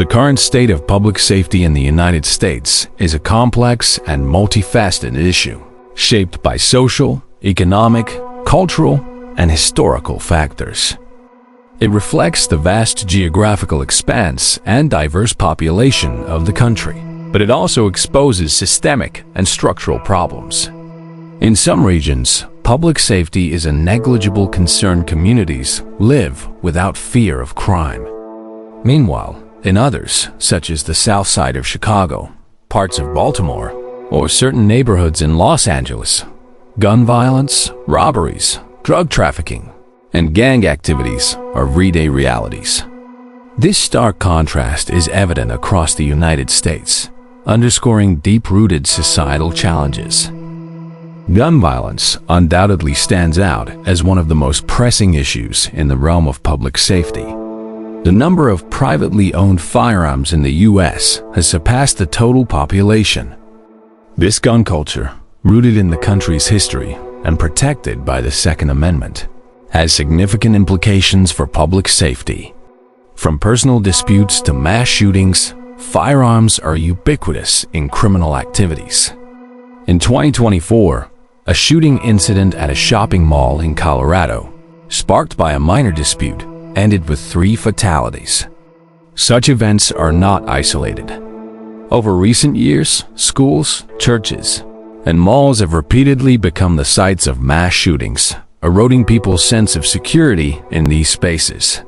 The current state of public safety in the United States is a complex and multifaceted issue, shaped by social, economic, cultural, and historical factors. It reflects the vast geographical expanse and diverse population of the country, but it also exposes systemic and structural problems. In some regions, public safety is a negligible concern. Communities live without fear of crime. Meanwhile, in others, such as the South Side of Chicago, parts of Baltimore, or certain neighborhoods in Los Angeles, gun violence, robberies, drug trafficking, and gang activities are everyday realities. This stark contrast is evident across the United States, underscoring deep-rooted societal challenges. Gun violence undoubtedly stands out as one of the most pressing issues in the realm of public safety. The number of privately owned firearms in the U.S. has surpassed the total population. This gun culture, rooted in the country's history and protected by the Second Amendment, has significant implications for public safety. From personal disputes to mass shootings, firearms are ubiquitous in criminal activities. In 2024, a shooting incident at a shopping mall in Colorado, sparked by a minor dispute, ended with 3 fatalities. Such events are not isolated. Over recent years, schools, churches, and malls have repeatedly become the sites of mass shootings, eroding people's sense of security in these spaces.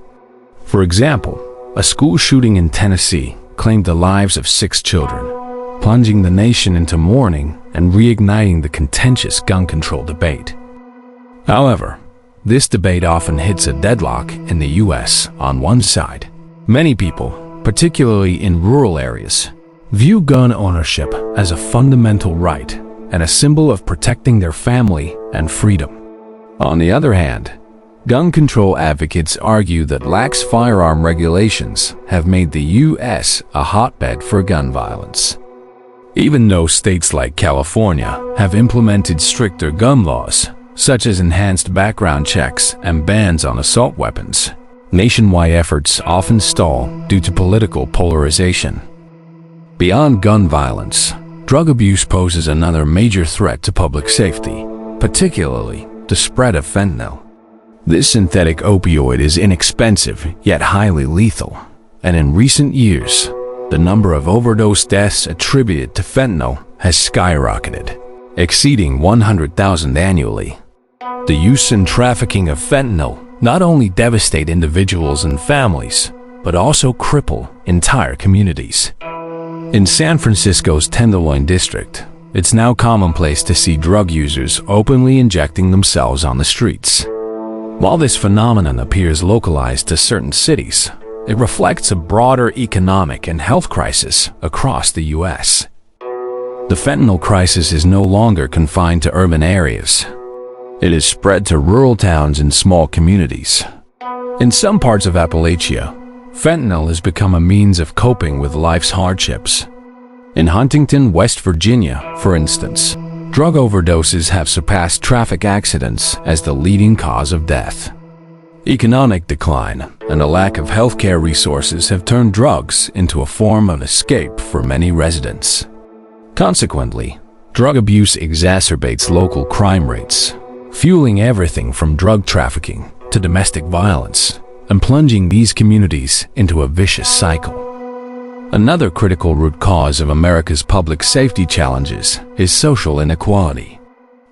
For example, a school shooting in Tennessee claimed the lives of 6 children, plunging the nation into mourning and reigniting the contentious gun control debate. However, this debate often hits a deadlock in the U.S. On one side, many people, particularly in rural areas, view gun ownership as a fundamental right and a symbol of protecting their family and freedom. On the other hand, gun control advocates argue that lax firearm regulations have made the U.S. a hotbed for gun violence. Even though states like California have implemented stricter gun laws, such as enhanced background checks and bans on assault weapons, nationwide efforts often stall due to political polarization. Beyond gun violence, drug abuse poses another major threat to public safety, particularly the spread of fentanyl. This synthetic opioid is inexpensive yet highly lethal, and in recent years, the number of overdose deaths attributed to fentanyl has skyrocketed, exceeding 100,000 annually. The use and trafficking of fentanyl not only devastate individuals and families, but also cripple entire communities. In San Francisco's Tenderloin district, it's now commonplace to see drug users openly injecting themselves on the streets. While this phenomenon appears localized to certain cities, it reflects a broader economic and health crisis across the U.S. The fentanyl crisis is no longer confined to urban areas. It is spread to rural towns and small communities. In some parts of Appalachia, fentanyl has become a means of coping with life's hardships. In Huntington, West Virginia, for instance, drug overdoses have surpassed traffic accidents as the leading cause of death. Economic decline and a lack of healthcare resources have turned drugs into a form of escape for many residents. Consequently, drug abuse exacerbates local crime rates, fueling everything from drug trafficking to domestic violence, and plunging these communities into a vicious cycle. Another critical root cause of America's public safety challenges is social inequality.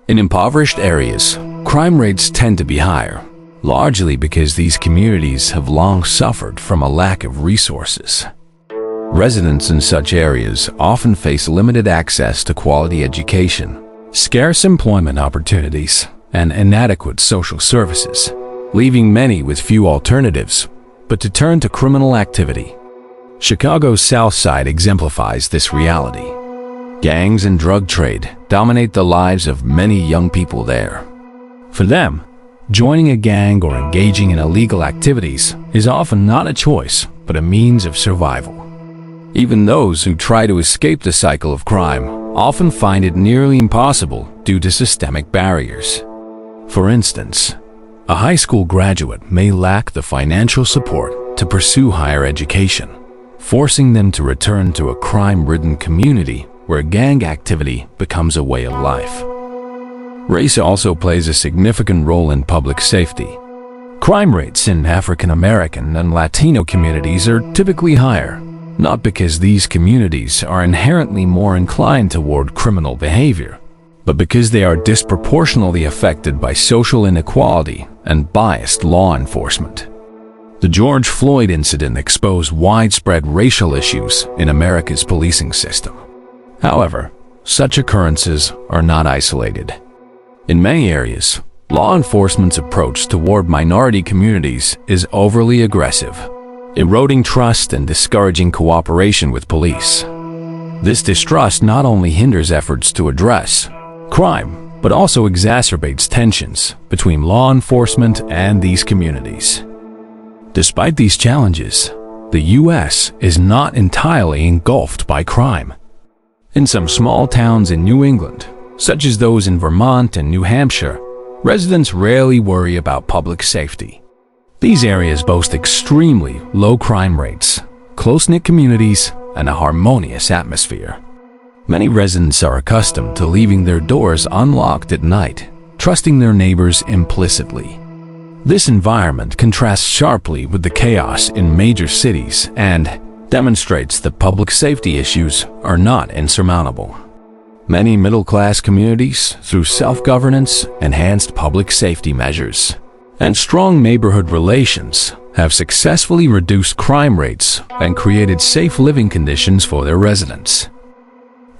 In impoverished areas, crime rates tend to be higher, largely because these communities have long suffered from a lack of resources. Residents in such areas often face limited access to quality education, scarce employment opportunities, and inadequate social services, leaving many with few alternatives but to turn to criminal activity. Chicago's South Side exemplifies this reality. Gangs and drug trade dominate the lives of many young people there. For them, joining a gang or engaging in illegal activities is often not a choice but a means of survival. Even those who try to escape the cycle of crime often find it nearly impossible due to systemic barriers. For instance, a high school graduate may lack the financial support to pursue higher education, forcing them to return to a crime-ridden community where gang activity becomes a way of life. Race also plays a significant role in public safety. Crime rates in African American and Latino communities are typically higher, not because these communities are inherently more inclined toward criminal behavior, but because they are disproportionately affected by social inequality and biased law enforcement. The George Floyd incident exposed widespread racial issues in America's policing system. However, such occurrences are not isolated. In many areas, law enforcement's approach toward minority communities is overly aggressive, eroding trust and discouraging cooperation with police. This distrust not only hinders efforts to address crime, but also exacerbates tensions between law enforcement and these communities. Despite these challenges, the U.S. is not entirely engulfed by crime. In some small towns in New England, such as those in Vermont and New Hampshire, residents rarely worry about public safety. These areas boast extremely low crime rates, close-knit communities, and a harmonious atmosphere. Many residents are accustomed to leaving their doors unlocked at night, trusting their neighbors implicitly. This environment contrasts sharply with the chaos in major cities and demonstrates that public safety issues are not insurmountable. Many middle-class communities, through self-governance, enhanced public safety measures, and strong neighborhood relations, have successfully reduced crime rates and created safe living conditions for their residents.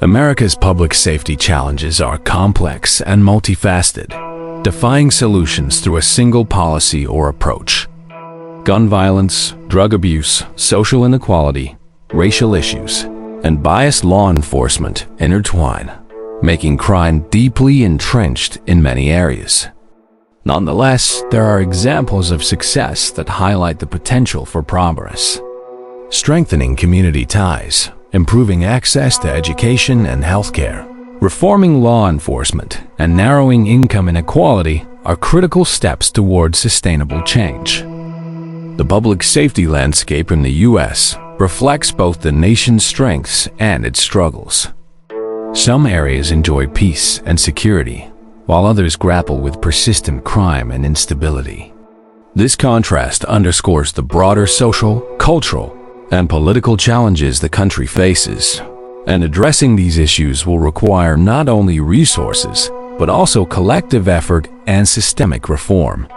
America's public safety challenges are complex and multifaceted, defying solutions through a single policy or approach. Gun violence, drug abuse, social inequality, racial issues, and biased law enforcement intertwine, making crime deeply entrenched in many areas. Nonetheless, there are examples of success that highlight the potential for progress. Strengthening community ties, improving access to education and healthcare, reforming law enforcement, and narrowing income inequality are critical steps toward sustainable change. The public safety landscape in the U.S. reflects both the nation's strengths and its struggles. Some areas enjoy peace and security, while others grapple with persistent crime and instability. This contrast underscores the broader social, cultural, and political challenges the country faces, and addressing these issues will require not only resources, but also collective effort and systemic reform.